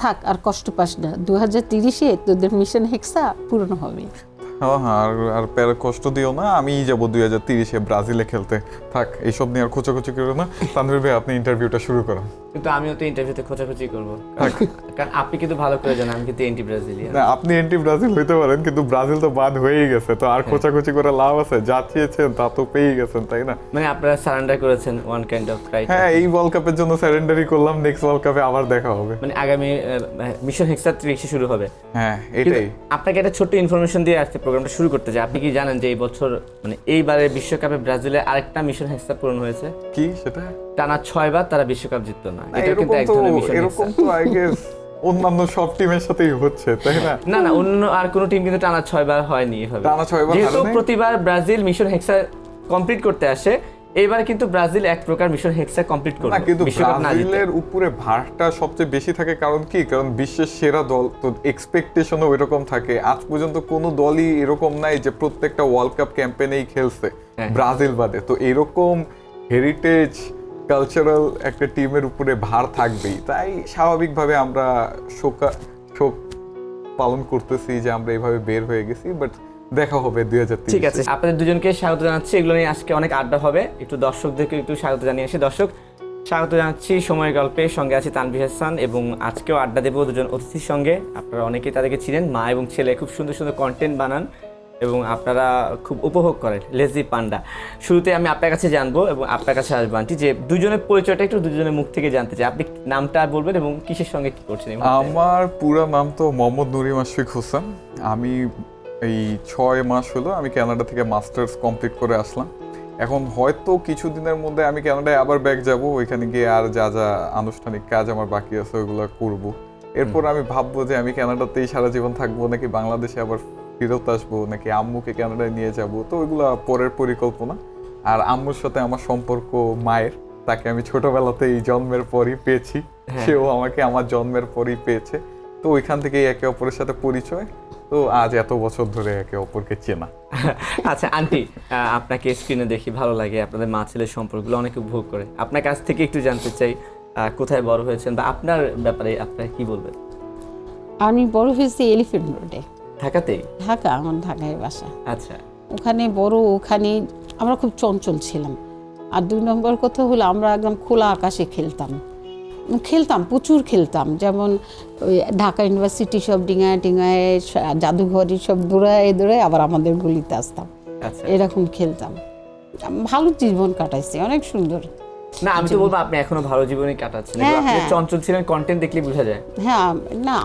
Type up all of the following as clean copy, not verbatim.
থাক আর কষ্ট পাস না, 2030-এ তোদের মিশন হেক্সা পূরণ হবে। হ্যাঁ হ্যাঁ, আর প্যারা কষ্ট দিও না, আমিই যাবো 2030-এ ব্রাজিলে খেলতে। থাক এইসব নিয়ে আর খোঁচাখুচি করো না। তানভীর ভাই আপনি ইন্টারভিউটা শুরু করেন। কিন্তু আমিও তো ইন্টারভিউতে খোঁচাখুচি করবো, কারণ আপনি কিন্তু ভালো করে জানেন আমি কিন্তু এন্টি ব্রাজিলিয়ান। না, আপনি এন্টি ব্রাজিল হইতে পারেন, কিন্তু ব্রাজিল তো বাদ হয়েই গেছে, তো আর খোঁচাখুচি করে লাভ আছে? যা চেয়েছেন তা তো পেয়ে গেছেন, তাই না? মানে আপনারা সারেন্ডার করেছেন ওয়ান কাইন্ড অফ, রাইট? হ্যাঁ, এই ওয়ার্ল্ড কাপের জন্য স্যারেন্ডারি করলাম, নেক্সট ওয়ার্ল্ড কাপে আবার দেখা হবে। মানে আগামী মিশন হেক্সা 30 শুরু হবে। হ্যাঁ, কিন্তু এটাই। আপনাকে একটা ছোট্ট ইনফরমেশন দিয়ে আজকে প্রোগ্রামটা শুরু করতে চাই। আপনি কি জানেন যে এই বছর মানে এইবারে বিশ্বকাপে ব্রাজিলে আরেকটা মিশন হেক্সা পূরণ হয়েছে? কি সেটা? টানা 6 বার তারা বিশ্বকাপ জিততো না। এটা কিন্তু এক ধরনের মিশন হেক্সা। এরকম তো আই গেস অন্যান্য সব টিমের সাথেই হচ্ছে, তাই না? না না, অন্য আর কোনো টিম কিন্তু টানা 6 বার হয়নি এভাবে। টানা 6 বার যেহেতু হারেনি? প্রতিবার ব্রাজিল মিশন হেক্সা কমপ্লিট করতে আসে, এইবার কিন্তু ব্রাজিল এক প্রকার মিশন হেক্সা কমপ্লিট করবে না, কিন্তু বিশ্বকাপ না জিতে। ব্রাজিলের উপরে ভারটা সবচেয়ে বেশি থাকে, কারণ কি? কারণ বিশ্বের সেরা দল, তো এক্সপেকটেশনও ওইরকম থাকে। আজ পর্যন্ত কোনো দলই এরকম নাই যে প্রত্যেকটা ওয়ার্ল্ড কাপ ক্যাম্পেইনেই খেলছে, হ্যাঁ। ব্রাজিল বাদে। তো এরকম হেরিটেজ কালচারাল একটা টিমের উপরে ভার থাকবেই, তাই স্বাভাবিকভাবে আমরা শোক পালন করতেছি যে আমরা এইভাবে বের হয়ে গেছি। বাট দেখা হবে 2030। ঠিক আছে, আপনাদের দুজনকে স্বাগত জানাচ্ছি। এগুলো নিয়ে আজকে অনেক আড্ডা হবে, একটু দর্শকদেরকে একটু স্বাগত জানিয়ে আসি। দর্শক, স্বাগত জানাচ্ছি সময়ের গল্পে, সঙ্গে আছি তানভীর হাসান, এবং আজকেও আড্ডা দেবো দুজন অতিথির সঙ্গে। আপনারা অনেকেই তাদেরকে চিনেন, মা এবং ছেলে খুব সুন্দর সুন্দর কন্টেন্ট বানান এবং আপনারা খুব উপভোগ করেন, লেজি পান্ডা। শুরুতে আমি আপনার কাছে জানবো এবং আপনার কাছে আসবো আন্টি, যে দুজনের পরিচয়টা একটু দুজনের মুখ থেকে জানতে চাই। আপনি নামটা বলবেন এবং কিসের সঙ্গে কি করছেন এই মুহূর্তে? আমার পুরো নাম তো মোহাম্মদ নুরি মাশফিক হোসেন। আমি এই 6 মাস হলো আমি কানাডা থেকে মাস্টার্স কমপ্লিট করে আসলাম। এখন হয়তো কিছুদিনের মধ্যে আমি কানাডায় আবার ব্যাক যাব, ওইখানে গিয়ে আর যা যা আনুষ্ঠানিক কাজ আমার বাকি আছে ওইগুলো করব। এরপর আমি ভাববো যে আমি কানাডাতেই সারা জীবন থাকবো, নাকি বাংলাদেশে আবার ফেরত আসবো, নাকি আম্মুকে কানাডায় নিয়ে যাব। তো ওইগুলো পরের পরিকল্পনা। আর আম্মুর সাথে আমার সম্পর্ক মায়ের, তাকে আমি ছোটবেলাতেই জন্মের পরই পেয়েছি, সেও আমাকে আমার জন্মের পরই পেয়েছে। তো ওইখান থেকেই একে অপরের সাথে পরিচয়, তো আজ এত বছর ধরে একে অপরকে চেনা। আচ্ছা আন্টি, আপনাকে স্ক্রিনে দেখি ভালো লাগে, আপনাদের মা ছেলের সম্পর্কগুলো অনেক উপভোগ করে। আপনার কাছ থেকে একটু জানতে চাই, কোথায় বড় হয়েছেন বা আপনার ব্যাপারে আপনার কি বলবেন? আমি বড় হয়েছি এলিফ্যান্ট রোডে, ঢাকাতেই? ঢাকা, আমার ঢাকায় বাসা। আচ্ছা, ওখানে বড়, ওখানে আমরা খুব চঞ্চল ছিলাম। আর 2 নম্বর কথা হলো আমরা একদম খোলা আকাশে খেলতাম, প্রচুর খেলতাম। যেমন ওই ঢাকা ইউনিভার্সিটি সব ডিঙায় টিঙায়, জাদুঘরি সব দৌড়ায় আবার আমাদের গলিতে আসতাম, আচ্ছা। এরকম খেলতাম। ভালো জীবন কাটাইছি, অনেক সুন্দর। না, আমি তো বলবো আপনি এখনো ভালো জীবনই কাটাচ্ছেন। হ্যাঁ, আপনি হ্যাঁ। চঞ্চল ছিলেন, কন্টেন্ট দেখলে বোঝা যায়। হ্যাঁ, না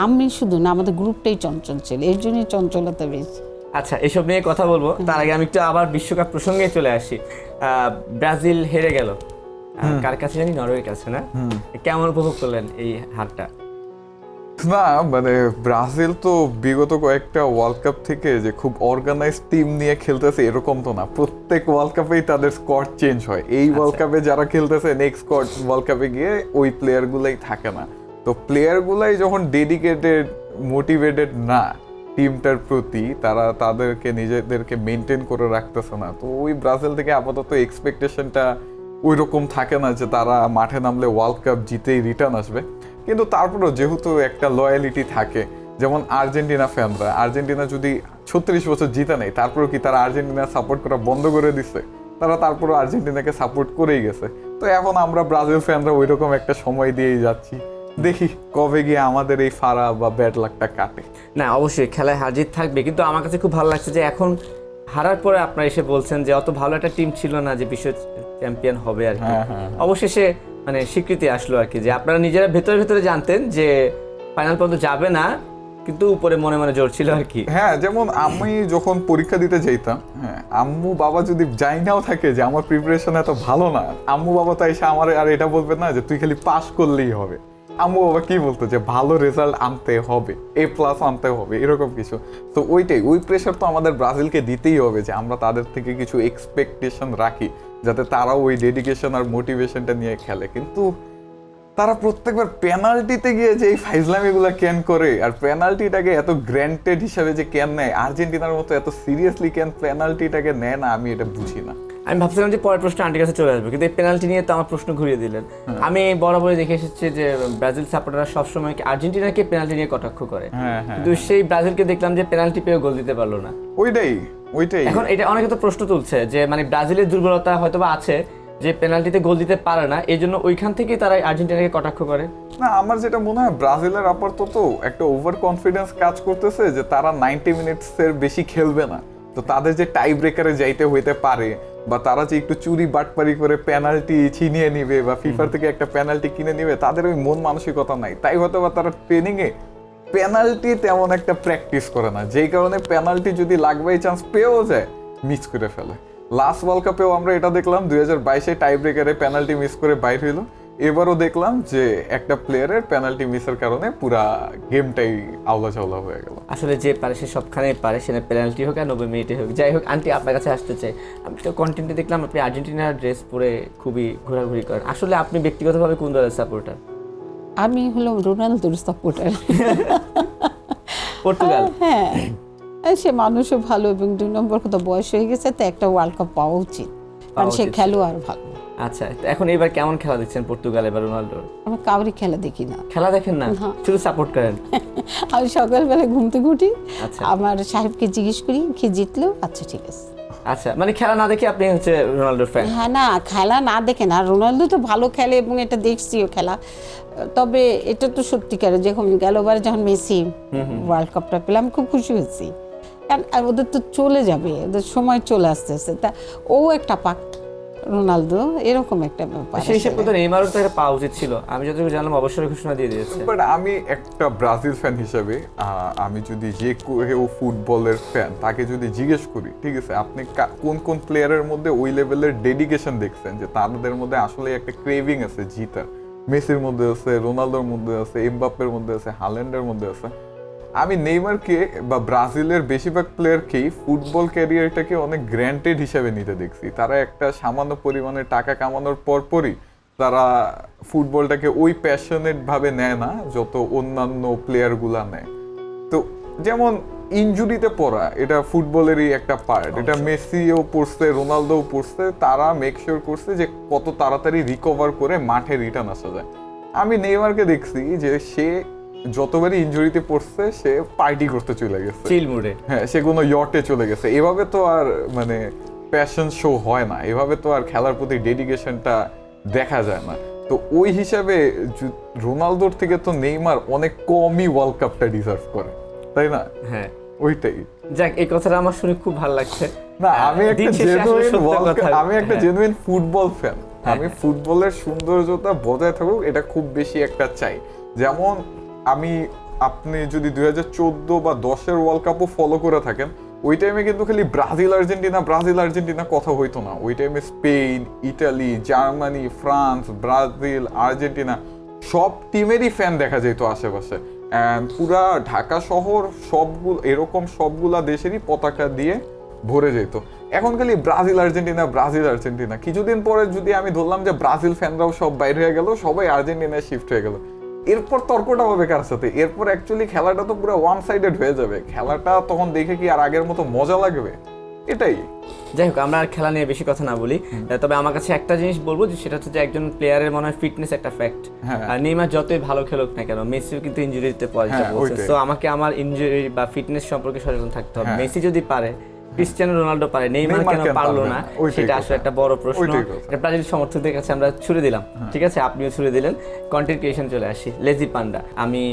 আমি শুধু না, আমাদের গ্রুপটাই চঞ্চল ছিল, এর জন্যই চঞ্চলতা বেশি। আচ্ছা, এসব নিয়ে কথা বলবো, তার আগে আমি একটু আবার বিশ্বকাপ প্রসঙ্গে চলে আসি। ব্রাজিল হেরে গেল কার কাছে জানি, নরওয়ের কাছে না? কেমন উপভোগ করলেন এই হারটা? না মানে ব্রাজিল তো বিগত কয়েকটা ওয়ার্ল্ড কাপ থেকে যে খুব অর্গানাইজ টিম নিয়ে খেলতেছে এরকম তো না। প্রত্যেক ওয়ার্ল্ড কাপেই তাদের স্কোয়াড চেঞ্জ হয়। এই ওয়ার্ল্ড কাপে যারা খেলতেছে নেক্সট ওয়ার্ল্ড কাপে গিয়ে ওই প্লেয়ারগুলাই থাকে না। তো প্লেয়ারগুলাই যখন ডেডিকেটেড, মোটিভেটেড না টিমটার প্রতি, তারা তাদেরকে নিজেদেরকে মেনটেন করে রাখতেছে না। তো ওই ব্রাজিল থেকে আপাতত এক্সপেকটেশনটা ওই রকম থাকে না যে তারা মাঠে নামলে ওয়ার্ল্ড কাপ জিতেই রিটার্ন আসবে। কিন্তু তারপরেও যেহেতু একটা লয়ালিটি থাকে, যেমন আর্জেন্টিনা যদি 36 বছর জিতে নেয়, তারপরেও কি তারা আর্জেন্টিনা সাপোর্ট করা বন্ধ করে দিচ্ছে? তারা তারপরেও আর্জেন্টিনাকে সাপোর্ট করেই গেছে। তো এখন আমরা ব্রাজিল ফ্যানরা ওই রকম একটা সময় দিয়েই যাচ্ছি, দেখি কবে গিয়ে আমাদের এই ফারা বা ব্যাড লাকটা কাটে। না, অবশ্যই খেলায় হার জিত থাকবে, কিন্তু আমার কাছে খুব ভালো লাগছে যে এখন হারার পরে আপনারা এসে বলছেন যে অত ভালো একটা টিম ছিল না যে বিশ্ব চ্যাম্পিয়ন হবে আর কি। অবশেষে মানে স্বীকৃতি আসলো আর কি, যে আপনারা নিজেরা ভেতরে ভেতরে জানতেন যে ফাইনাল পর্যন্ত যাবে না, কিন্তু উপরে মনে মনে জোর ছিল আর কি। হ্যাঁ, যেমন আমি যখন পরীক্ষা দিতে যেতাম, হ্যাঁ, আম্মু বাবা যদি যাই নাও থাকে যে আমার প্রিপারেশন এত ভালো না, আম্মু বাবা তো এসে আমার আর এটা বলবে না যে তুই খালি পাস করলেই হবে। আম্মু বাবা কি বলতো যে ভালো রেজাল্ট আনতে হবে, A+ আনতে হবে, এরকম কিছু। তো ওই প্রেশার তো আমাদের ব্রাজিলকে দিতেই হবে যে আমরা তাদের থেকে কিছু এক্সপেকটেশন রাখি, যাতে তারাও ওই ডেডিকেশন আর মোটিভেশনটা নিয়ে খেলে। কিন্তু তারা প্রত্যেকবার পেনাল্টিতে গিয়ে যে এই ফাইজলামিগুলো ক্যান করে, আর পেনাল্টিটাকে এত গ্র্যান্টেড হিসাবে যে ক্যান নেয়, আর্জেন্টিনার মতো এত সিরিয়াসলি ক্যান পেনাল্টিটাকে নেয় না, আমি এটা বুঝি না। আমি ভাবছিলাম যে পরের প্রশ্ন আন্টির কাছে চলে আসবে, কিন্তু এই পেনাল্টি নিয়ে তো আমার প্রশ্ন ঘুরিয়ে দিলেন। আমি বরাবরই দেখে এসেছি যে ব্রাজিল সাপোর্টাররা সবসময় আর্জেন্টিনাকে পেনাল্টি নিয়ে কটাক্ষ করে, কিন্তু সেই ব্রাজিলকে দেখলাম যে পেনাল্টি পেয়ে গোল দিতে পারলো না। ওইটাই এখন এটা অনেকে তো প্রশ্ন তুলছে যে মানে ব্রাজিলের দুর্বলতা হয়তোবা আছে যে পেনাল্টিতে গোল দিতে পারে না, এই জন্য ওইখান থেকেই তারা আর্জেন্টিনাকে কটাক্ষ করে। না, আমার যেটা মনে হয় ব্রাজিলের আপাতত একটা ওভার কনফিডেন্স কাজ করতেছে যে তারা 90 মিনিটসের বেশি খেলবে না, তো তাদের যে টাই ব্রেকারে যাইতে হইতে পারে বা তারা যে একটু চুরি বাটপারি করে পেনাল্টি ছিনিয়ে নিবে বা ফিফার থেকে একটা পেনাল্টি কিনে নিবে, তাদের ওই মন মানসিকতা নাই। তাই হয়তো বা তারা ট্রেনিংয়ে পেনাল্টি তেমন একটা প্র্যাকটিস করে না, যেই কারণে পেনাল্টি যদি লাগবাই চান্স পেয়েও যায় মিস করে ফেলে। লাস্ট ওয়ার্ল্ড কাপেও আমরা এটা দেখলাম, 2022-এ টাই ব্রেকারে পেনাল্টি মিস করে বাইর হইলো। এবারও দেখলাম যে একটা প্লেয়ারের পেনাল্টি মিসের কারণে পুরা গেমটাই আওলা চাওলা হয়ে গেল। আসলে যে পারে সে সবখানেই পারে, সেটা পেনাল্টি হোক আর 90 মিনিটে হোক। যাই হোক আন্টি, আপনার কাছে আসতে চাই, আমি তো কন্টেন্টে দেখলাম আপনি আর্জেন্টিনার ড্রেস পরে খুবই ঘোরাঘুরি করেন। আসলে আপনি ব্যক্তিগতভাবে কোন দলের সাপোর্টার? আমি হলাম রোনালদোর সাপোর্টার। পর্তুগাল? হ্যাঁ, সে মানুষও ভালো, এবং 2 নম্বর কথা বয়স হয়ে গেছে, তো একটা ওয়ার্ল্ড কাপ পাওয়া উচিত, কারণ সে খেলোয়াড় ভালো। আচ্ছা, এখন এবার কেমন খেলা দেখছেন পর্তুগাল এবার রোনালদোর? আমি কাউরি খেলা দেখি না। খেলা দেখেন না, শুধু সাপোর্ট করেন? আমি সকালবেলা ঘুম থেকে উঠি, আচ্ছা, আমার সাহেবকে জিজ্ঞেস করি কে জিতলো, আচ্ছা ঠিক আছে। আচ্ছা, মানে খেলা না দেখে আপনি হচ্ছে রোনালদোর ফ্যান? হ্যাঁ, না খেলা না দেখে না, রোনালদো তো ভালো খেলে এবং এটা দেখছিও খেলা। তবে এটা তো সত্যিকার, যখন গেলবারে যখন মেসি ওয়ার্ল্ড কাপটা পেলাম খুব খুশি হয়েছি, কারণ ওদের তো চলে যাবে, ওদের সময় চলে আসতেছে, তা ও একটা পাক রোনালদো এরকম একটা ব্যাপার। সেই হিসেবে তো নেইমারও তো এটা পাওয়া উচিত ছিল, আমি যতটুকু জানলাম অবসরের ঘোষণা দিয়ে দিয়েছে। বাট আমি একটা ব্রাজিল ফ্যান হিসেবে আমি যদি যে কেউ ফুটবলের ফ্যান তাকে যদি জিজ্ঞেস করি, ঠিক আছে, আপনি কোন কোন প্লেয়ারের মধ্যে ওই লেভেলের ডেডিকেশন দেখছেন যে তাদের মধ্যে আসলে একটা ক্রেভিং আছে জিতা, মেসির মধ্যে আছে, রোনালদোর মধ্যে আছে, এমবাপ্পের মধ্যে আছে, হাল্যান্ডের মধ্যে আছে, আমি নেইমারকে বা ব্রাজিলের বেশিরভাগ প্লেয়ারকেই ফুটবল ক্যারিয়ারটাকে অনেক গ্র্যান্টেড হিসেবে নিতে দেখছি। তারা একটা সামান্য পরিমাণে টাকা কামানোর পরপরই তারা ফুটবলটাকে ওই প্যাশনেট ভাবে নেয় না যত অন্যান্য প্লেয়ারগুলা নেয়। তো যেমন ইনজুরিতে পড়া, এটা ফুটবলেরই একটা পার্ট, এটা মেসিও পড়ছে, রোনালদোও পড়ছে, তারা মেক শিওর করছে যে কত তাড়াতাড়ি রিকভার করে মাঠে রিটার্ন আসা যায়। আমি নেইমারকে দেখছি যে সে যতবারই ইনজুরিতে পড়ছে সে পার্টি করতে চলে গেছে, চিল মুডে। হ্যাঁ, সে কোনো ইয়টে চলে গেছে। এভাবে তো আর মানে প্যাশন শো হয় না, এভাবে তো আর খেলার প্রতি ডেডিকেশনটা দেখা যায় না। তো ওই হিসাবে রোনালদোর থেকে তো নেইমার অনেক কমই ওয়ার্ল্ড কাপটা ডিজার্ভ করে, তাই না? হ্যাঁ, ওইটাই। যাক, এই কথাটা আমার শুনে খুব ভালো লাগছে। না, আমি একটা জেনুইন ফুটবল ফ্যান। আমি ফুটবলের সৌন্দর্যতা বজায় থাকুক এটা খুব বেশি একটা চাই। যেমন আপনি যদি 2014 বা 10-এর ওয়ার্ল্ড কাপও ফলো করে থাকেন, ওই টাইমে কিন্তু খালি ব্রাজিল আর্জেন্টিনা কথা হইতো না। ওই টাইমে Spain, Italy, Germany, France, Brazil, Argentina সব টিমেরই ফ্যান দেখা যেত আশেপাশে। পুরা ঢাকা শহর সবগুলা দেশেরই পতাকা দিয়ে ভরে যেত। এখন খালি ব্রাজিল আর্জেন্টিনা। কিছুদিন পরে যদি আমি ধরলাম যে ব্রাজিল ফ্যানরাও সব বাইরে হয়ে গেল, সবাই আর্জেন্টিনায় শিফট হয়ে গেল, এরপর তর্কটা হবে কার সাথে? এরপর অ্যাকচুয়ালি খেলাটা তো পুরো ওয়ান সাইডেড হয়ে যাবে। খেলাটা তখন দেখে কি আর আগের মতো মজা লাগবে? এটাই। যাই হোক, আমরা আর খেলা নিয়ে বেশি কথা না বলি, তবে আমার কাছে একটা জিনিস বলবো যে সেটা হচ্ছে যে একজন প্লেয়ারের মনে হয় ফিটনেস একটা ফ্যাক্ট। আর নেইমার যতই ভালো খেলুক না কেন, মেসিও কিন্তু ইনজুরিতে পড়ে, তো আমাকে আমার ইনজুরি বা ফিটনেস সম্পর্কে সচেতন থাকতে হবে। মেসি যদি পারে, ক্রিস্টিয়ানো রোনাল্ডো পারে, নেইমার কেন পারলো না? সেটা আসলে একটা বড় প্রশ্ন। এটা ব্রাজিল সমর্থকদের কাছে আমরা ছুড়ে দিলাম, ঠিক আছে, আপনিও ছুড়ে দিলেন। কন্টেন্ট ক্রিয়েশন চলে আসি, লেজি পান্ডা। আমি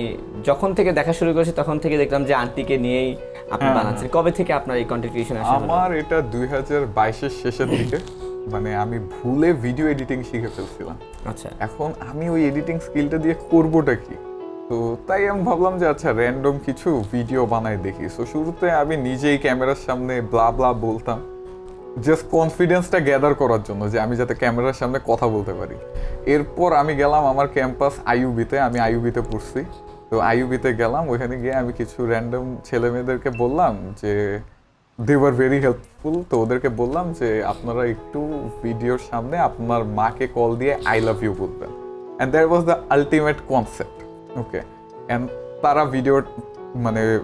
যখন থেকে দেখা শুরু করেছি তখন থেকে দেখলাম যে আন্টিকে নিয়েই আপনি বানাচ্ছেন। কবে থেকে আপনার এই কন্টেন্ট ক্রিয়েশন আসলে? আমার এটা 2022-এর শেষের দিকে, মানে আমি ভুলে ভিডিও এডিটিং শিখে ফেলছিলাম। আচ্ছা, এখন আমি ওই এডিটিং স্কিলটা দিয়ে করবোটা কি? তো তাই আমি ভাবলাম যে আচ্ছা র্যান্ডম কিছু ভিডিও বানাই দেখি। সো শুরুতে আমি নিজেই ক্যামেরার সামনে ব্লা ব্লা বলতাম, জাস্ট কনফিডেন্সটা গ্যাদার করার জন্য যে আমি যাতে ক্যামেরার সামনে কথা বলতে পারি। এরপর আমি গেলাম আমার ক্যাম্পাস আইইউবিতে, আমি আইইউবিতে পড়ছি। তো আইইউবিতে গেলাম, ওইখানে গিয়ে আমি কিছু র্যান্ডম ছেলে মেয়েদেরকে বললাম যে দে ওয়ার ভেরি হেল্পফুল। তো ওদেরকে বললাম যে আপনারা একটু ভিডিওর সামনে আপনার মাকে কল দিয়ে আই লাভ ইউ বলবেন। And that was the ultimate concept. Okay, and তারা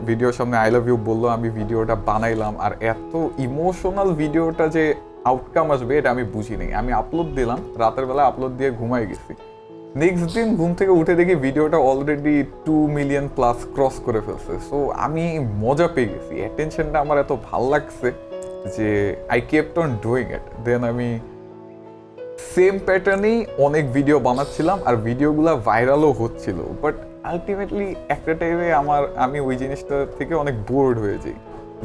ভিডিওর সামনে আই লাভ ইউ বললো, আমি ভিডিওটা বানাইলাম। আর এত ইমোশনাল ভিডিওটা যে আউটকাম আসবে এটা আমি বুঝিনি। আমি আপলোড দিলাম, রাতের বেলা আপলোড দিয়ে ঘুমাই গেছি। নেক্সট দিন ঘুম থেকে উঠে দেখি ভিডিওটা অলরেডি 2 মিলিয়ন প্লাস ক্রস করে ফেলছে। সো আমি মজা পেয়ে গেছি, অ্যাটেনশনটা আমার এত ভাল লাগছে যে I kept on doing it. Then আমি সেম প্যাটার্নেই অনেক ভিডিও বানাচ্ছিলাম আর ভিডিওগুলো ভাইরালও হচ্ছিল। বাট আলটিমেটলি একটা টাইমে আমি ওই জিনিসটা থেকে অনেক বোর্ড হয়ে যাই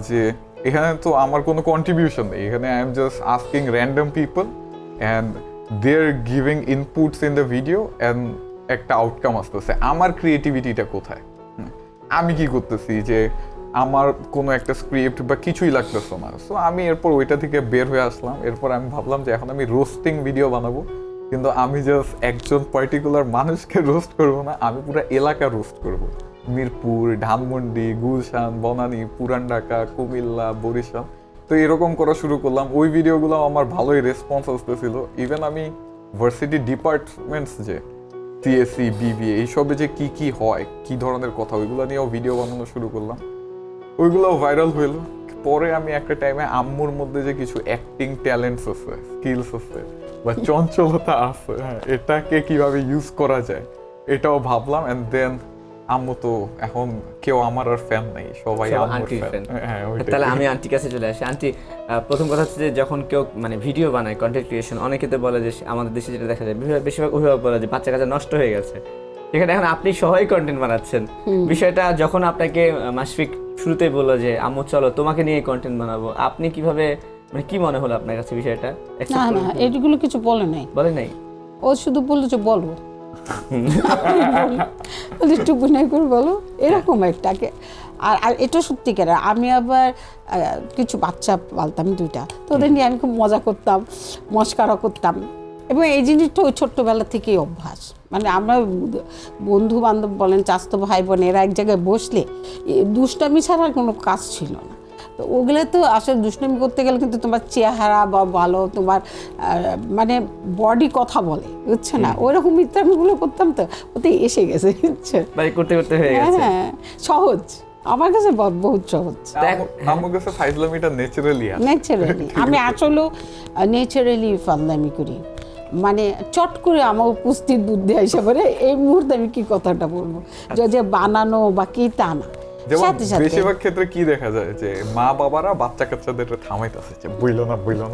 যে এখানে তো আমার কোনো কন্ট্রিবিউশন নেই, এখানে I am just asking random people and they are giving inputs in the video and একটা আউটকাম আসতেছে। আমার ক্রিয়েটিভিটিটা কোথায়? আমি কি করতেছি যে আমার কোনো একটা স্ক্রিপ্ট বা কিছুই লাগতেছে না। সো আমি এরপর ওইটা থেকে বের হয়ে আসলাম। এরপর আমি ভাবলাম যে এখন আমি রোস্টিং ভিডিও বানাবো, কিন্তু আমি জাস্ট একজন পার্টিকুলার মানুষকে রোস্ট করবো না, আমি পুরো এলাকা রোস্ট করবো। মিরপুর, ধানমন্ডি, গুলশান, বনানী, পুরান ঢাকা, কুমিল্লা, বরিশাল। তো এরকম করা শুরু করলাম। ওই ভিডিওগুলো আমার ভালোই রেসপন্স আসতেছিল। ইভেন আমি ভার্সিটি ডিপার্টমেন্টস যে সিএসসি, বিবিএ এইসবে যে কি হয়, কি ধরনের কথা, ওইগুলো নিয়েও ভিডিও বানানো শুরু করলাম। ওইগুলোও ভাইরাল হইলো। পরে আমি একটা টাইমে আম্মুর মধ্যে যে কিছু অ্যাক্টিং ট্যালেন্টস আছে, স্কিলস আছে বা চঞ্চলতা আছে, হ্যাঁ, এটাকে কিভাবে ইউজ করা যায় এটাও ভাবলাম। অ্যান্ড দেন আম্মু তো এখন কেউ আমার আর ফ্যান নাই, সবাই আম্মুর ফ্যান। হ্যাঁ, তাহলে আমি আন্টির কাছে চলে আসি। আন্টি, প্রথম কথা হচ্ছে যে যখন কেউ মানে ভিডিও বানায়, কন্টেন্ট ক্রিয়েশন, অনেকে তো বলে যে আমাদের দেশে যেটা দেখা যায় বেশিরভাগ অভিভাবক বলে যে বাচ্চা কাচ্চা নষ্ট হয়ে গেছে। এখানে এখন আপনি সবাই কন্টেন্ট বানাচ্ছেন। বিষয়টা যখন আপনাকে মাশফিক শুরুতেই বললো যে আম্মু চলো তোমাকে নিয়ে কন্টেন্ট বানাবো, আপনি কিভাবে, মানে কি মনে হলো আপনার কাছে বিষয়টা? না না, এইগুলো কিছু বলে নাই। বলে নাই? ও শুধু বললো যে বলো, একটু বিনয় করে বলো, এরকম একটাকে। আর এটা সত্যিকার। আমি আবার কিছু বাচ্চা পালতাম 2টা, তো ওদের নিয়ে আমি খুব মজা করতাম, মস্কারা করতাম। এবং এই জিনিসটা ওই ছোট্টবেলা থেকেই অভ্যাস। মানে আমরা বন্ধু বান্ধব বলেন, চাচাতো ভাই বোন, এরা এক জায়গায় বসলে দুষ্টামি ছাড়া আর কোনো কাজ ছিল না। তো ওগুলো তো আসলে দুষ্টামি করতে গেলে কিন্তু তোমার চেহারা বা ভালো তোমার মানে বডি কথা বলে, বুঝছো না? ওইরকম মিথ্যামিগুলো করতাম, তো ওতে এসে গেছে, বুঝছো? করতে করতে হয়ে গেছে। হ্যাঁ, সহজ আমার কাছে, বহুত সহজ। আমার কাছে ফাইজলামিটা ন্যাচারালি আছে। ন্যাচারালি আমি আসলে ন্যাচারালি ফাজলামি করি। মানে চট করে আমার উপস্থিত বুদ্ধি হিসাবে এই মুহূর্তে আমি কি কথাটা বলবো, যে বানানো বা কি তা না। যেমন বেশিরভাগ ক্ষেত্রে কি দেখা যায় যে মা বাবারা বাচ্চা কাচ্চাদের থামাইতেছে যে বইলো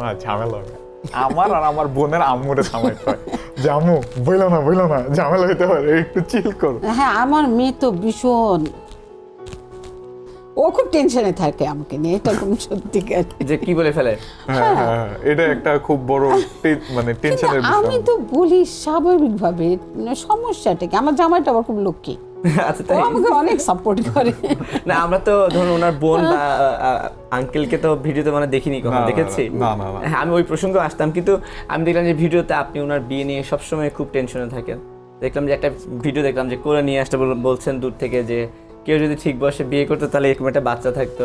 না ঝামেলা হবে। আমার আর আমার বোনের আম্মুরে থামাইতে হয় যে আম্মু বইলো না ঝামেলা হইতে পারে, একটু চিল করো। হ্যাঁ, আমার মেয়ে তো ভীষণ, ও খুব টেনশনে থাকে আমাকে নিয়ে, এটা কোন সত্যিকার যে কি বলে ফেলে। হ্যাঁ, এটা একটা খুব বড় মানে টেনশনের বিষয়। আমি তো বলি স্বাভাবিকভাবে, সমস্যাটা কি? আমার জামাইটা আবার খুব লক্ষ্মী, আচ্ছা, তাই আমাকে অনেক সাপোর্ট করে। না, আমরা তো ধরুন ওনার বোন বা আঙ্কেলকে তো ভিডিওতে মানে দেখিনি, কখনো দেখেছি? হ্যাঁ, আমি ওই প্রসঙ্গে আসতাম, কিন্তু আমি দেখলাম যে ভিডিওতে আপনি ওনার বিয়ে নিয়ে সবসময় খুব টেনশনে থাকেন। দেখলাম যে একটা ভিডিও দেখলাম যে করে নিয়ে আসতে বলছেন দূর থেকে, যে কেউ যদি ঠিক বয়সে বিয়ে করতো তাহলে এরকম একটা বাচ্চা থাকতো।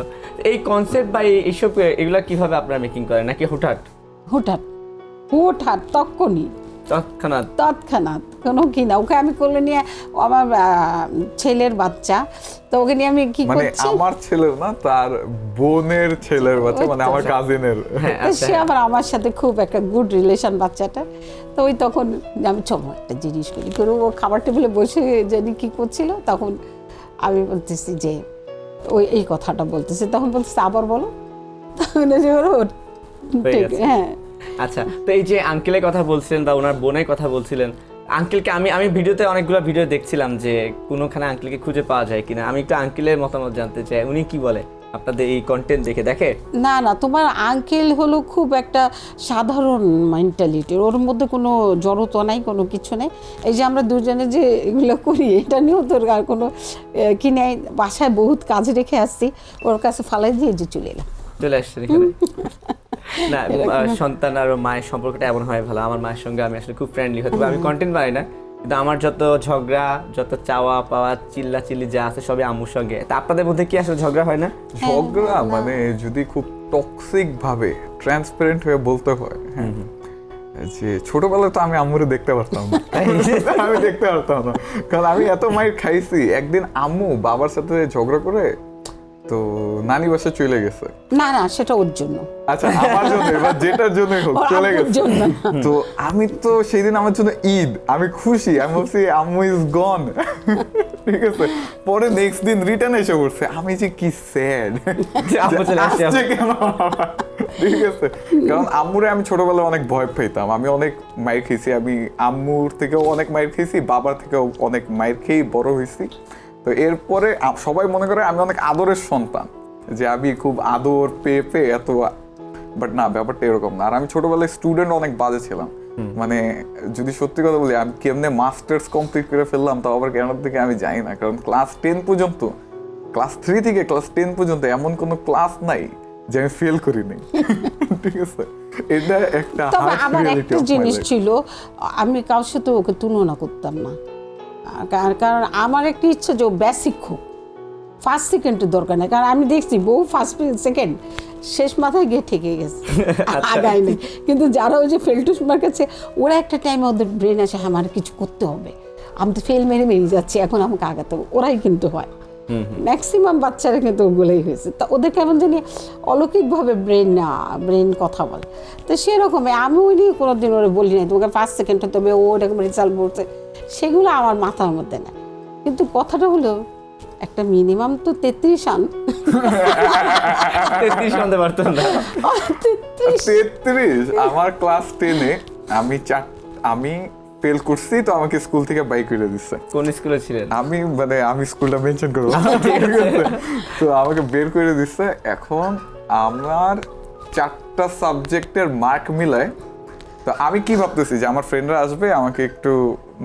এই কনসেপ্ট বা এইসব এগুলা কিভাবে আপনারা মেকিং করেন, নাকি হুটহাট তৎক্ষণাৎ কোনো কি না? ওকে আমি কোলে নিয়ে, আমার ছেলের বাচ্চা, তো ওকে নিয়ে আমি কি করছি, আমার ছেলের না, তার বোনের ছেলের বাচ্চা, মানে আমার কাজিনের। সে আবার আমার সাথে খুব একটা গুড রিলেশন বাচ্চাটা। তো ওই তখন আমি চলো একটা জিনিস করি করে, ও খাবার টেবিলে বসে জানি কি করছিল, তখন আমি বলতেছি যে ওই এই কথাটা বলতেছি, তখন বলতেছি আবার বলো, তখন হ্যাঁ। আচ্ছা, তো এই যে আঙ্কেলের কথা বলছিলেন বা ওনার বোনের কথা বলছিলেন, আঙ্কেলকে আমি ভিডিওতে অনেকগুলো ভিডিও দেখছিলাম যে কোনোখানে আঙ্কেলকে খুঁজে পাওয়া যায় কিনা। আমি একটু আঙ্কেলের মতামত জানতে চাই, উনি কি বলে আপনাদের এই কন্টেন্ট দেখে? না, তোমার আঙ্কেল হলো খুব একটা সাধারণ মেন্টালিটির, ওর মধ্যে কোনো জড়তা নাই, কোনো কিছু নেই। এই যে আমরা দুজনে যে এগুলো করি, এটা নিয়েও তোর আর কোনো কি নেই। বাসায় বহুত কাজ রেখে আসছি, ওর কাছে ফালাই দিয়ে যে চলে আসছে এখানে। না, সন্তান আর মায়ের সম্পর্কটা এমন হয় ভালো। আমার মায়ের সঙ্গে আমি আসলে খুব ফ্রেন্ডলি হতে পারি। আমি কন্টেন্ট বানাই না, কিন্তু আমার যত ঝগড়া, যত চাওয়া পাওয়া, চিল্লাচিল্লি যা আছে সবই আম্মুর সঙ্গে। তা আপনাদের মধ্যে কি আসলে ঝগড়া হয় না? ঝগড়া মানে যদি খুব টক্সিক ভাবে ট্রান্সপারেন্ট হয়ে বলতে হয়, হ্যাঁ, যে ছোটবেলায় তো আমি আম্মুরে দেখতে পারতাম না, আমি দেখতে পারতাম না, কারণ আমি এত মাইর খাইছি। একদিন আম্মু বাবার সাথে ঝগড়া করে তো নানি বাসা চলে গেছে। না না, সেটা ওর জন্য। আচ্ছা, আমার জন্য এবার যেটার জন্য হোক ওর চলে আব্বুর গেছে। জন্য। তো আমি তো সেই দিন আমার জন্য ঈদ, আমি খুশি, আমি বলছি আম্মু ইজ গন, ঠিক আছে। পরে নেক্সট দিন রিটার্ন এসে পড়ছে, আমি যে কি স্যাড, আম্মু চলে আসছে। কেন, ঠিক আছে। কারণ আম্মুরে আমি ছোটবেলায় অনেক ভয় পেতাম, আমি অনেক মাইর খেয়েছি, আমি আম্মুর থেকেও অনেক মাইর খেয়েছি, বাবার থেকেও অনেক মাইর খেয়েই বড় হয়েছি। তো এরপরে সবাই মনে করে আমি অনেক আদরের সন্তান, যে আমি খুব আদর পেয়ে পেয়ে এত, বাট না, ব্যাপারটা এরকম না। আর আমি ছোটবেলায় স্টুডেন্ট অনেক বাজে ছিলাম, মানে যদি সত্যি কথা বলি, আমি কেমনে মাস্টার্স কমপ্লিট করে ফেললাম তাও আবার কেন থেকে আমি জানি না। কারণ ক্লাস 10 পর্যন্ত, ক্লাস 3 থেকে ক্লাস 10 পর্যন্ত এমন কোনো ক্লাস নাই যে আমি ফেল করিনি, ঠিক আছে। এটা একটা তবে harsh আমার reality একটা of my জিনিস life. ছিল, আমি কারোর সাথে ওকে তুলনা করতাম না। কারণ আমার একটা ইচ্ছা যে ও বেসিক হোক, ফার্স্ট সেকেন্ডের দরকার নেই। কারণ আমি দেখছি বহু ফার্স্ট সেকেন্ড শেষ মাথায় গিয়ে ঠেকে গেছে, আগায় নেই। কিন্তু যারা ওই যে ফেলটুস মার কাছে, ওরা একটা টাইমে ওদের ব্রেন আসে, আমার কিছু করতে হবে, আমি তো ফেল মেরে মেরে যাচ্ছি, এখন আমাকে আগাতে হবে, ওরাই কিন্তু হয়। ম্যাক্সিমাম বাচ্চারা কিন্তু ওগুলোই হয়েছে। তা ওদের কেমন জানি অলৌকিকভাবে ব্রেন কথা বলে। তো সেরকমই আমি ওই নিয়ে কোনোদিন ওরা বলি নাই তোমাকে ফার্স্ট সেকেন্ড হতে হবে, ও এরকম রেজাল্ট বলছে, সেগুলো আমার মাথার মধ্যে না। কিন্তু কথাটা হলো একটা মিনিমাম তো 33 আন। 33 আনতে পারতাম না। 33 আমার ক্লাস 10-এ আমি ফেল করছি, তো আমাকে স্কুল থেকে বাই করে দিচ্ছে। কোন স্কুলে ছিলেন? আমি স্কুলটা মেনশন করবো, ঠিক আছে। তো আমাকে বের করে দিচ্ছে। এখন আমার 4টা সাবজেক্টের মার্ক মিলায়, তো আমি কি ভাবতেছি যে আমার ফ্রেন্ডরা আসবে আমাকে একটু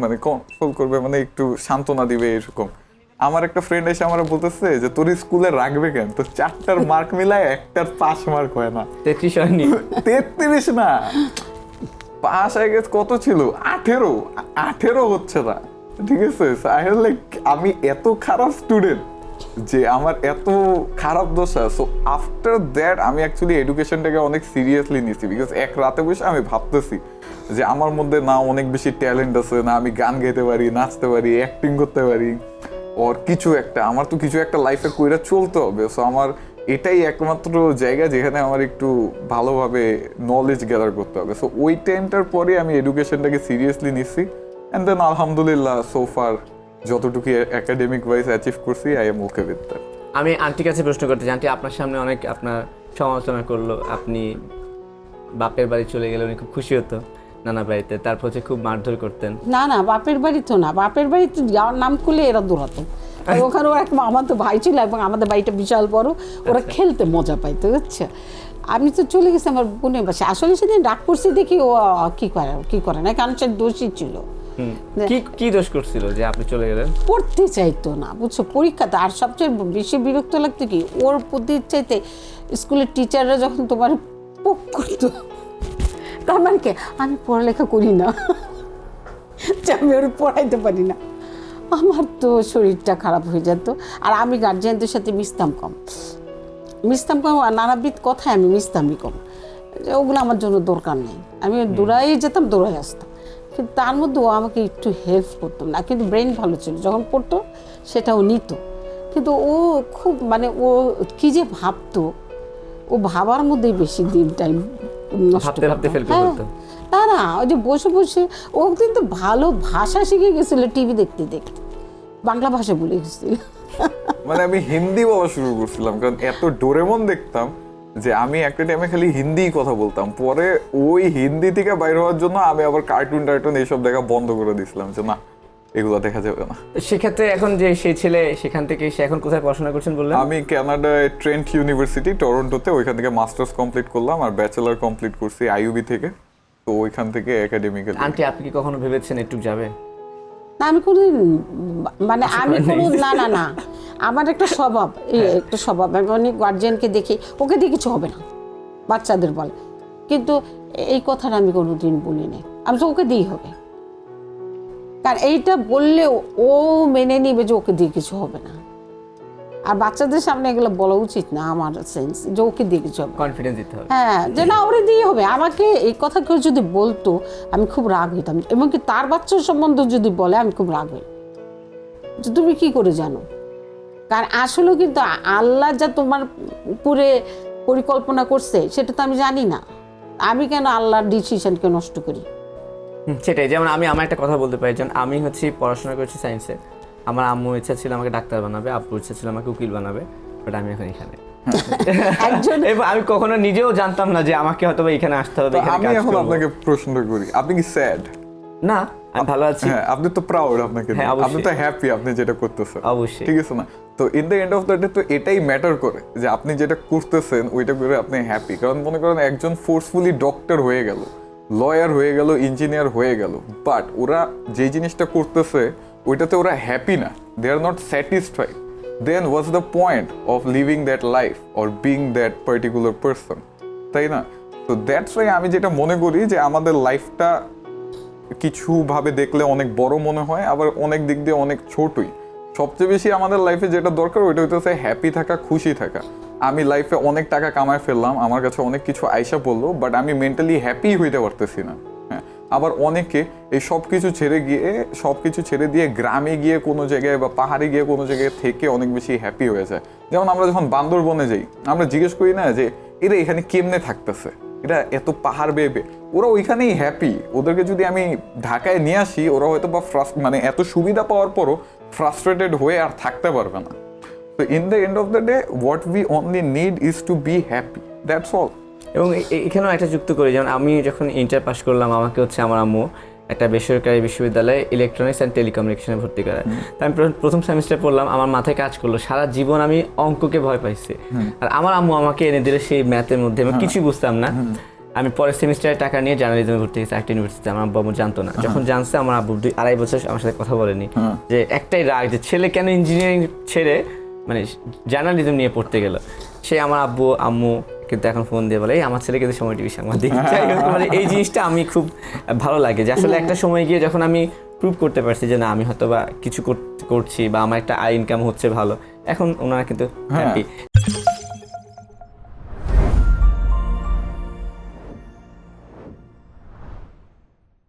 মানে কনসোল করবে, মানে একটু সান্ত্বনা দিবে এরকম। আমার একটা ফ্রেন্ড এসে আমার বলতেছে যে তোর স্কুলে রাখবে কেন, তো 4টার মার্ক মিলায় একটার পাস মার্ক হয় না। 33 হয়নি? 33 না, পাস হয়ে গেছে কত ছিল, 18 হচ্ছে না, ঠিক আছে। আমি এত খারাপ স্টুডেন্ট যে আমার এত খারাপ দশা। সো আফটার দ্যাট আমি অ্যাকচুয়ালি এডুকেশনটাকে অনেক সিরিয়াসলি নিয়েছি, বিকজ এক রাতে বসে আমি ভাবতেছি যে আমার মধ্যে না অনেক বেশি ট্যালেন্ট আছে, না আমি গান গাইতে পারি, নাচতে পারি, অ্যাক্টিং করতে পারি, ওর কিছু একটা, আমার তো কিছু একটা লাইফে কইরা চলতে হবে। সো আমার এটাই একমাত্র জায়গা যেখানে আমার একটু ভালোভাবে নলেজ গ্যাদার করতে হবে। সো ওই টাইমটার পরে আমি এডুকেশনটাকে সিরিয়াসলি নিচ্ছি, অ্যান্ড দেন আলহামদুলিল্লাহ সোফার যতটুকু একাডেমিক ওয়াইজ অ্যাচিভ করছি, I am okay with that. আমি আন্টির কাছে প্রশ্ন করতে চাই, আন্টি আপনার সামনে অনেক আপনার সমালোচনা করলো, আপনি বাপের বাড়ি চলে গেলে উনি খুব খুশি হতো নানা বাড়িতে, তারপর হচ্ছে খুব মারধর করতেন। না না, বাপের বাড়ি তো না, বাপের বাড়ি তো যাওয়ার নাম করলে এরা দৌড়াতো। আর ওখানে ওরা আমার তো ভাই ছিল, এবং আমাদের বাড়িটা বিশাল বড়, ওরা খেলতে মজা পাইতো, বুঝছো। আমি তো চলে গেছি আমার বোনের বাসায়। আসলে সেদিন রাগ করছি দেখি ও কি করে না, কারণ সে দোষী ছিল। কি দোষ করছিল যে আপনি চলে গেলেন? পড়তে চাইতো না, বুঝছো, পরীক্ষাতে। আর সবচেয়ে বেশি বিরক্ত লাগতো কি, ওর প্রতি চাইতে স্কুলের টিচাররা যখন তোমার পোক করতো, তার মানে কি আমি পড়ালেখা করি না, যে আমি ওর পড়াইতে পারি না, আমার তো শরীরটা খারাপ হয়ে যেত। আর আমি গার্জিয়ানদের সাথে মিশতাম কম, আর নানাবিধ কথায় আমি মিশতামই কম, যে ওগুলো আমার জন্য দরকার নেই। আমি দৌড়াই যেতাম, দৌড়াই আসতাম। কিন্তু তার মধ্যে ও আমাকে একটু হেল্প করতো না, কিন্তু ব্রেন ভালো ছিল, যখন পড়তো সেটাও নিত। কিন্তু ও খুব মানে ও কি যে ভাবতো, ও ভাবার মধ্যেই বেশি দিন টাইম নষ্ট ভাবতে ফেল করে ফেলতো। না, ওই যে বসে বসে ও কিন্তু ভালো ভাষা শিখে গেছিল টিভি দেখতে দেখতে, বাংলা ভাষা বলে গেছিল। মানে আমি হিন্দি বলা শুরু করছিলাম, কারণ এত ডোরেমন দেখতাম যে আমি একটা টাইমে খালি হিন্দিই কথা বলতাম। পরে ওই হিন্দি থেকে বাইরে হওয়ার জন্য আমি আবার কার্টুন এইসব দেখা বন্ধ করে দিয়েছিলাম, যে না এগুলো দেখা যাবে না। সেক্ষেত্রে এখন যে সেই ছেলে সেখান থেকে সে এখন কোথায় পড়াশোনা করছেন বললেন? আমি কানাডায় ট্রেন্ট ইউনিভার্সিটি টরন্টোতে, ওইখান থেকে মাস্টার্স কমপ্লিট করলাম, আর ব্যাচেলার কমপ্লিট করছি আইইউবি থেকে। তো ওইখান থেকে একাডেমিক্যাল। আন্টি আপনি কি কখনো ভেবেছেন একটু যাবে? না, আমি কোনো না, আমার একটা স্বভাব, আমি অনেক গার্জিয়ানকে দেখি, ওকে দিয়ে কিছু হবে না, বাচ্চাদের বলে, কিন্তু এই কথাটা আমি কোনোদিন বলি নাই। আমি তো ওকে দিয়েই হবে, কারণ এইটা বললে ও মেনে নিবে যে ওকে দিয়ে কিছু হবে না। আর বাচ্চাদের সামনে এগুলো বলা উচিত না, আমার সেন্স, যে ওকে দিয়ে কিছু হবে, কনফিডেন্স দিতে হবে। হ্যাঁ, যে না ওরে দিয়ে হবে। আমাকে এই কথা কেউ যদি বলতো আমি খুব রাগ হইতাম, এবং কি তার বাচ্চার সম্বন্ধে যদি বলে আমি খুব রাগ হই, যে তুমি কি করে জানো, কারণ আসলে কিন্তু আল্লাহ যা তোমার উপরে পরিকল্পনা করছে সেটা তো আমি জানি না, আমি কেন আল্লাহর ডিসিশনকে নষ্ট করি? সেটাই, যেমন আমি আমার একটা কথা বলতে পারি, যেমন আমি হচ্ছে পড়াশোনা করেছি সায়েন্সে, আমার আম্মুর ইচ্ছা ছিল আমাকে ডাক্তার বানাবে, আব্বুর ইচ্ছা ছিল আমাকে উকিল বানাবে, বাট আমি এখন এখানে। একজন এবং আমি কখনো নিজেও জানতাম না যে আমাকে হয়তো এখানে আসতে হবে, তো এখানে আমি কাজ এখন করবো। আপনাকে প্রশ্ন করি, আপনি কি স্যাড? না, আমি ভালো আছি। হ্যাঁ, আপনি তো প্রাউড আপনাকে নিয়ে। হ্যাঁ, অবশ্যই। আপনি তো হ্যাপি আপনি যেটা করতেছেন, অবশ্যই। ঠিক আছে না? তো in the end of the day তো এটাই ম্যাটার করে যে আপনি যেটা করতেছেন ওইটা করে আপনি হ্যাপি। কারণ মনে করেন একজন ফোর্সফুলি ডক্টর হয়ে গেল, লয়ার হয়ে গেল, ইঞ্জিনিয়ার হয়ে গেল, বাট ওরা যে জিনিসটা করতেছে ওইটাতে ওরা হ্যাপি না, they are not satisfied, then what's the point of living that life or being that particular person, তাই না? তো দ্যাটস ওয়াই আমি যেটা মনে করি যে আমাদের লাইফটা কিছু ভাবে দেখলে অনেক বড় মনে হয়, আবার অনেক দিক দিয়ে অনেক ছোটই। সবচেয়ে বেশি আমাদের লাইফে যেটা দরকার ওইটা হইতেছে হ্যাপি থাকা, খুশি থাকা। আমি লাইফে অনেক টাকা কামায় ফেললাম, আমার কাছে অনেক কিছু আইসা পড়লো, বাট আমি মেন্টালি হ্যাপি হইতে পারতেছি না। হ্যাঁ, আবার অনেকে এই সব কিছু ছেড়ে দিয়ে গ্রামে গিয়ে কোনো জায়গায় বা পাহাড়ে গিয়ে কোনো জায়গায় থেকে অনেক বেশি হ্যাপি হয়ে যায়। যেমন আমরা যখন বান্দরবনে যাই, আমরা জিজ্ঞেস করি না যে এরা এখানে কেমনে থাকতেছে, এটা এত পাহাড় বেয়ে, ওরা ওইখানেই হ্যাপি। ওদেরকে যদি আমি ঢাকায় নিয়ে আসি, ওরা হয়তো বা মানে এত সুবিধা পাওয়ার পরও ফ্রাস্ট্রেটেড হয়ে আর থাকতে পারবে না। তো in the end of the day what we only need is to be happy, that's all. এবং এখানেও একটা যুক্ত করি, যেমন আমি যখন ইন্টার পাস করলাম, আমাকে হচ্ছে আমার আম্মু একটা বেসরকারি বিশ্ববিদ্যালয়ে ইলেকট্রনিক্স অ্যান্ড টেলিকমিউনিকেশনে ভর্তি করায়। তো আমি প্রথম সেমিস্টার পড়লাম, আমার মাথায় কাজ করলো, সারা জীবন আমি অঙ্ককে ভয় পাইছি, আর আমার আম্মু আমাকে এনে দিলে সেই ম্যাথের মধ্যে, আমি কিছু বুঝতাম না। আমি পরের সেমিস্টারে টাকা নিয়ে জার্নালিজমে ভর্তি হয়েছি একটা ইউনিভার্সিটিতে। আমার আব্বু আম্মু জানতো না, যখন জানছে আমার আব্বু 2-2.5 বছর আমার সাথে কথা বলেনি, যে একটাই রাগ যে ছেলে কেন ইঞ্জিনিয়ারিং ছেড়ে মানে জার্নালিজম নিয়ে পড়তে গেল। সে আমার আম্মু কিন্তু এখন ফোন দিয়ে বলে, এই আমার ছেলে কিন্তু সময় টিভি সাংবাদিক। মানে এই জিনিসটা আমি খুব ভালো লাগে যে আসলে একটা সময় গিয়ে যখন আমি প্রুভ করতে পারছি যে না আমি হয়তো বা কিছু করছি বা আমার একটা আয় ইনকাম হচ্ছে ভালো, এখন ওনারা কিন্তু হ্যাপি।